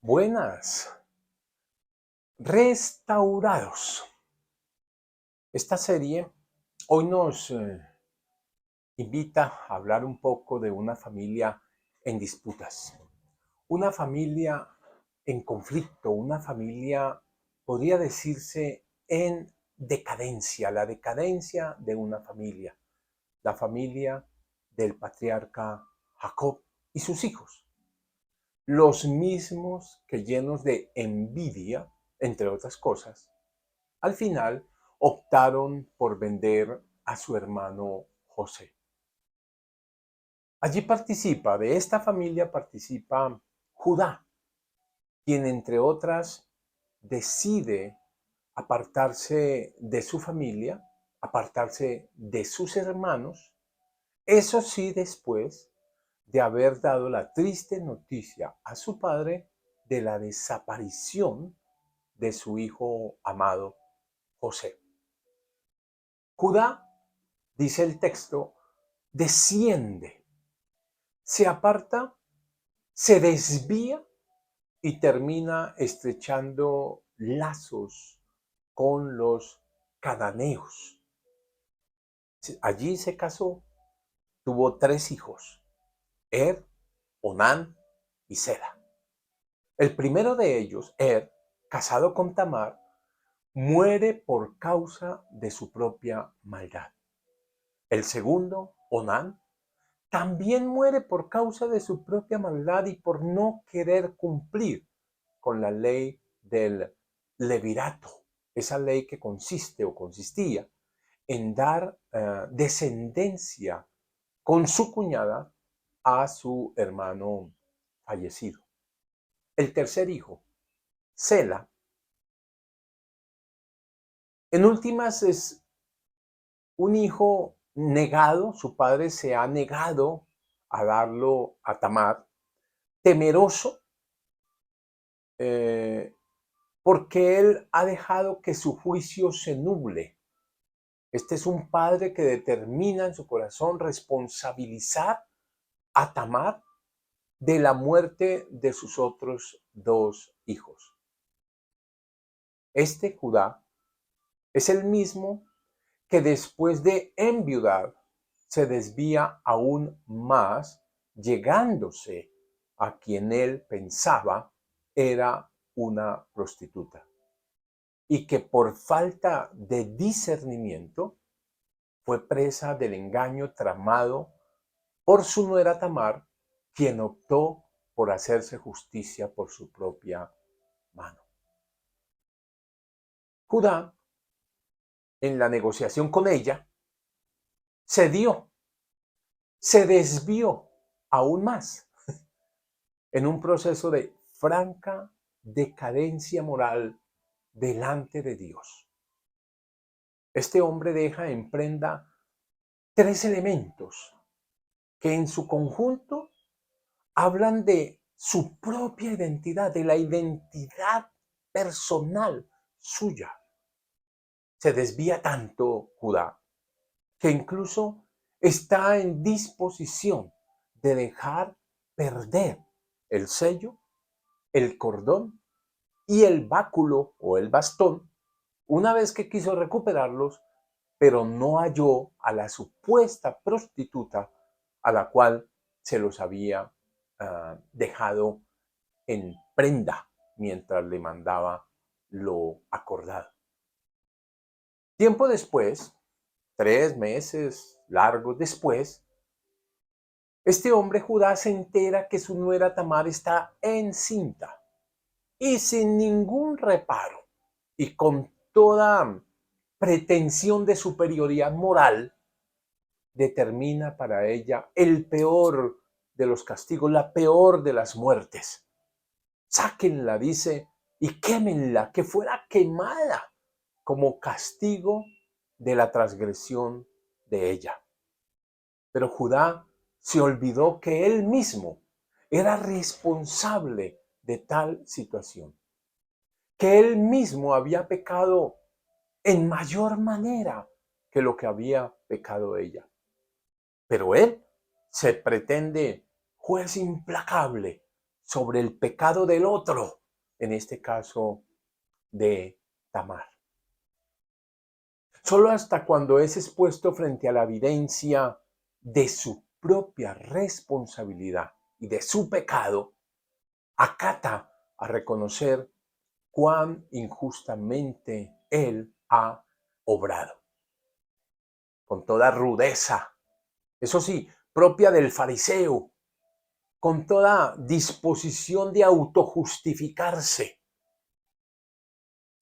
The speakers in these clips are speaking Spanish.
Buenas, restaurados. Esta serie hoy nos invita a hablar un poco de una familia en disputas, una familia en conflicto, una familia, podría decirse, en decadencia, la decadencia de una familia, la familia del patriarca Jacob y sus hijos, los mismos que llenos de envidia, entre otras cosas, al final optaron por vender a su hermano José. Allí de esta familia participa Judá, quien entre otras decide apartarse de su familia, apartarse de sus hermanos, eso sí después de haber dado la triste noticia a su padre de la desaparición de su hijo amado José. Judá, dice el texto, desciende, se aparta, se desvía y termina estrechando lazos con los cananeos. Allí se casó, tuvo 3 hijos, Onán y Sela. El primero de ellos, casado con Tamar, muere por causa de su propia maldad. El segundo, Onán, también muere por causa de su propia maldad y por no querer cumplir con la ley del levirato, esa ley que consistía en dar descendencia con su cuñada a su hermano fallecido. El tercer hijo, Sela, en últimas es un hijo negado, su padre se ha negado a darlo a Tamar, temeroso, eh, porque él ha dejado que su juicio se nuble. Este es un padre que determina en su corazón responsabilizar a Tamar de la muerte de sus otros 2 hijos. Este Judá es el mismo que después de enviudar se desvía aún más, llegándose a quien él pensaba era una prostituta, y que por falta de discernimiento fue presa del engaño tramado por su nuera Tamar, quien optó por hacerse justicia por su propia mano. Judá, en la negociación con ella, cedió, se desvió aún más en un proceso de franca decadencia moral delante de Dios. Este hombre deja en prenda 3 elementos que en su conjunto hablan de su propia identidad, de la identidad personal suya. Se desvía tanto Judá que incluso está en disposición de dejar perder el sello, el cordón y el báculo o el bastón una vez que quiso recuperarlos, pero no halló a la supuesta prostituta a la cual se los había dejado en prenda mientras le mandaba lo acordado. Tiempo después, 3 meses largos después, este hombre Judá se entera que su nuera Tamar está encinta y sin ningún reparo y con toda pretensión de superioridad moral, determina para ella el peor de los castigos, la peor de las muertes. Sáquenla, dice, y quémenla, que fuera quemada como castigo de la transgresión de ella. Pero Judá se olvidó que él mismo era responsable de tal situación, que él mismo había pecado en mayor manera que lo que había pecado ella. Pero él se pretende juez implacable sobre el pecado del otro, en este caso de Tamar. Solo hasta cuando es expuesto frente a la evidencia de su propia responsabilidad y de su pecado, acata a reconocer cuán injustamente él ha obrado. Con toda rudeza, eso sí, propia del fariseo, con toda disposición de autojustificarse,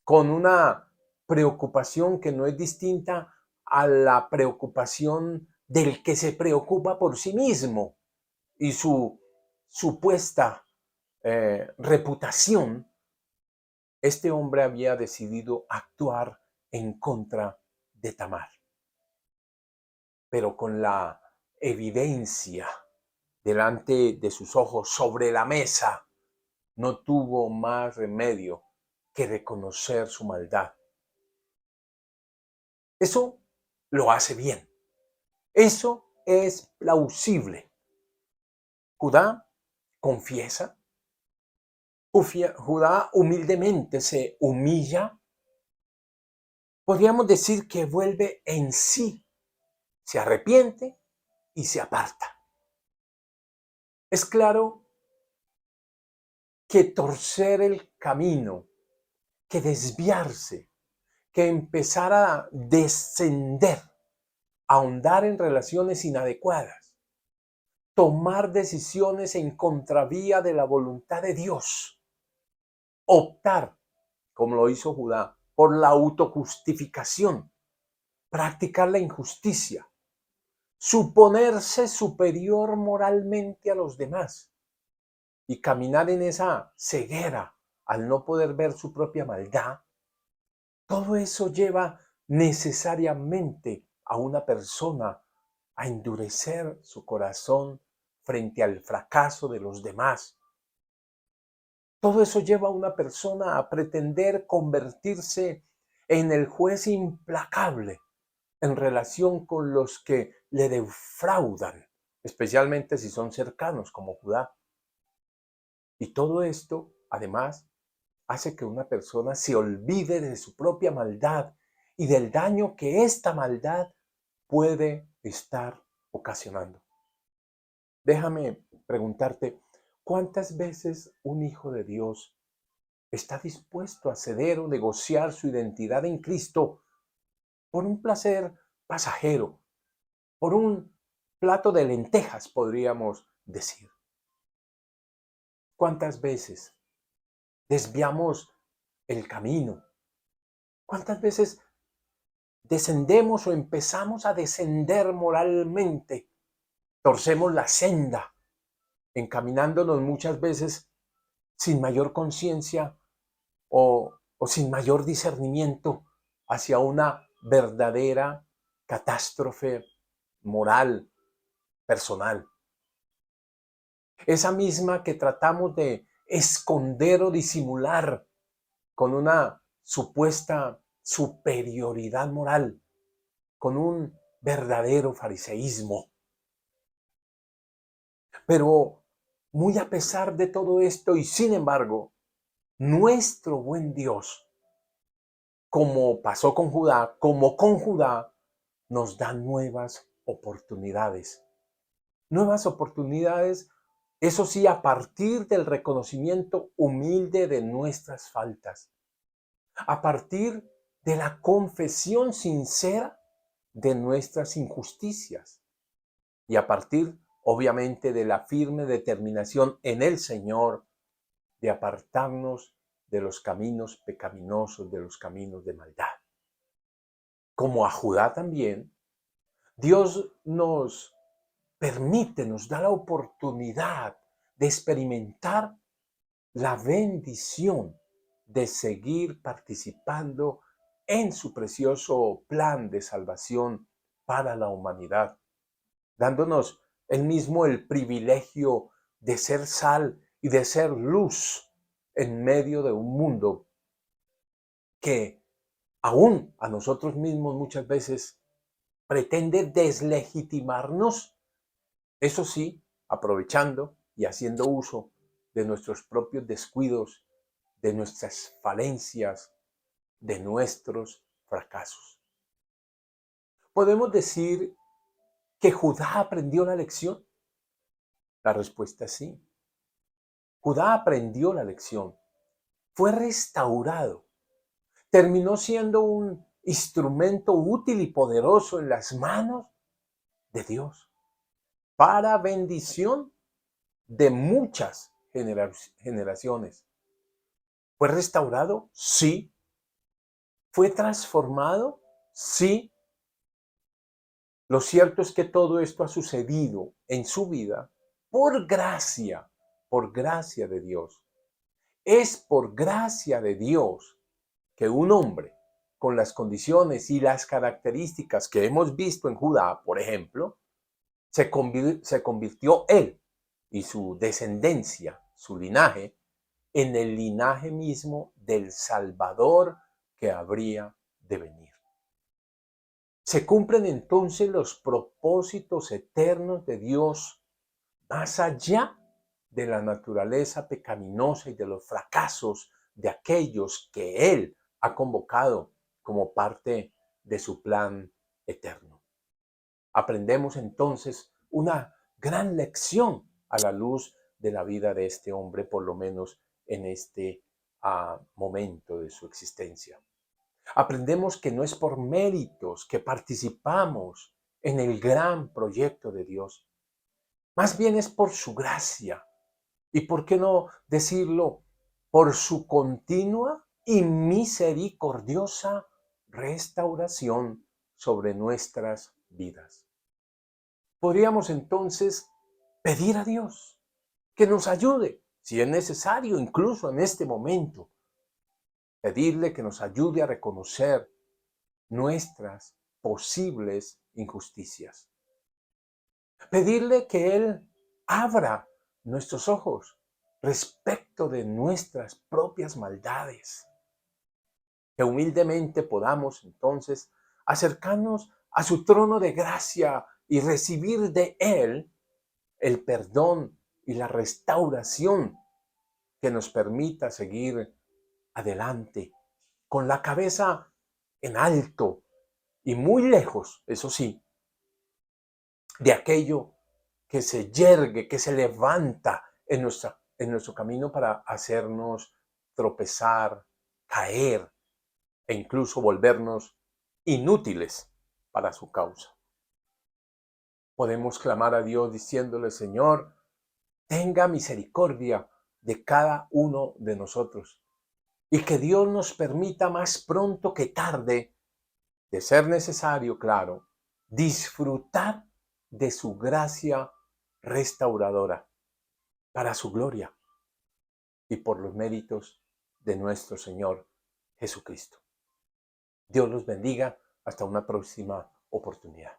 con una preocupación que no es distinta a la preocupación del que se preocupa por sí mismo y su supuesta reputación. Este hombre había decidido actuar en contra de Tamar, pero con la evidencia delante de sus ojos sobre la mesa, no tuvo más remedio que reconocer su maldad. Eso lo hace bien. Eso es plausible. Judá confiesa. Judá humildemente se humilla. Podríamos decir que vuelve en sí, se arrepiente y se aparta. Es claro que torcer el camino, que desviarse, que empezar a descender, a ahondar en relaciones inadecuadas, tomar decisiones en contravía de la voluntad de Dios, optar, como lo hizo Judá, por la autojustificación, practicar la injusticia, suponerse superior moralmente a los demás y caminar en esa ceguera al no poder ver su propia maldad. Todo eso lleva necesariamente a una persona a endurecer su corazón frente al fracaso de los demás. Todo eso lleva a una persona a pretender convertirse en el juez implacable en relación con los que le defraudan, especialmente si son cercanos como Judá. Y todo esto, además, hace que una persona se olvide de su propia maldad y del daño que esta maldad puede estar ocasionando. Déjame preguntarte, ¿cuántas veces un hijo de Dios está dispuesto a ceder o negociar su identidad en Cristo por un placer pasajero, por un plato de lentejas, podríamos decir? ¿Cuántas veces desviamos el camino? ¿Cuántas veces descendemos o empezamos a descender moralmente? Torcemos la senda, encaminándonos muchas veces sin mayor conciencia o sin mayor discernimiento hacia una verdadera catástrofe moral, personal. Esa misma que tratamos de esconder o disimular con una supuesta superioridad moral, con un verdadero fariseísmo. Pero muy a pesar de todo esto y sin embargo, nuestro buen Dios, como pasó con Judá, como con Judá, nos da nuevas oportunidades. Nuevas oportunidades, eso sí, a partir del reconocimiento humilde de nuestras faltas, a partir de la confesión sincera de nuestras injusticias y a partir, obviamente, de la firme determinación en el Señor de apartarnos de los caminos pecaminosos, de los caminos de maldad. Como a Judá también, Dios nos permite, nos da la oportunidad de experimentar la bendición de seguir participando en su precioso plan de salvación para la humanidad, dándonos él mismo el privilegio de ser sal y de ser luz en medio de un mundo que aún a nosotros mismos muchas veces pretende deslegitimarnos, eso sí, aprovechando y haciendo uso de nuestros propios descuidos, de nuestras falencias, de nuestros fracasos. ¿Podemos decir que Judá aprendió la lección? La respuesta es sí. Judá aprendió la lección, fue restaurado, terminó siendo un instrumento útil y poderoso en las manos de Dios para bendición de muchas generaciones. ¿Fue restaurado? Sí. ¿Fue transformado? Sí. Lo cierto es que todo esto ha sucedido en su vida por gracia de Dios. Es por gracia de Dios que un hombre con las condiciones y las características que hemos visto en Judá, por ejemplo, se convirtió él y su descendencia, su linaje, en el linaje mismo del Salvador que habría de venir. Se cumplen entonces los propósitos eternos de Dios más allá de la naturaleza pecaminosa y de los fracasos de aquellos que Él ha convocado como parte de su plan eterno. Aprendemos entonces una gran lección a la luz de la vida de este hombre, por lo menos en este momento de su existencia. Aprendemos que no es por méritos que participamos en el gran proyecto de Dios. Más bien es por su gracia. Y por qué no decirlo, por su continua y misericordiosa restauración sobre nuestras vidas. Podríamos entonces pedir a Dios que nos ayude, si es necesario, incluso en este momento, pedirle que nos ayude a reconocer nuestras posibles injusticias. Pedirle que Él abra nuestros ojos respecto de nuestras propias maldades. Que humildemente podamos entonces acercarnos a su trono de gracia y recibir de Él el perdón y la restauración que nos permita seguir adelante con la cabeza en alto y muy lejos, eso sí, de aquello que se yergue, que se levanta en nuestro camino para hacernos tropezar, caer e incluso volvernos inútiles para su causa. Podemos clamar a Dios diciéndole, Señor, tenga misericordia de cada uno de nosotros y que Dios nos permita más pronto que tarde, de ser necesario, claro, disfrutar de su gracia restauradora para su gloria y por los méritos de nuestro Señor Jesucristo. Dios los bendiga. Hasta una próxima oportunidad.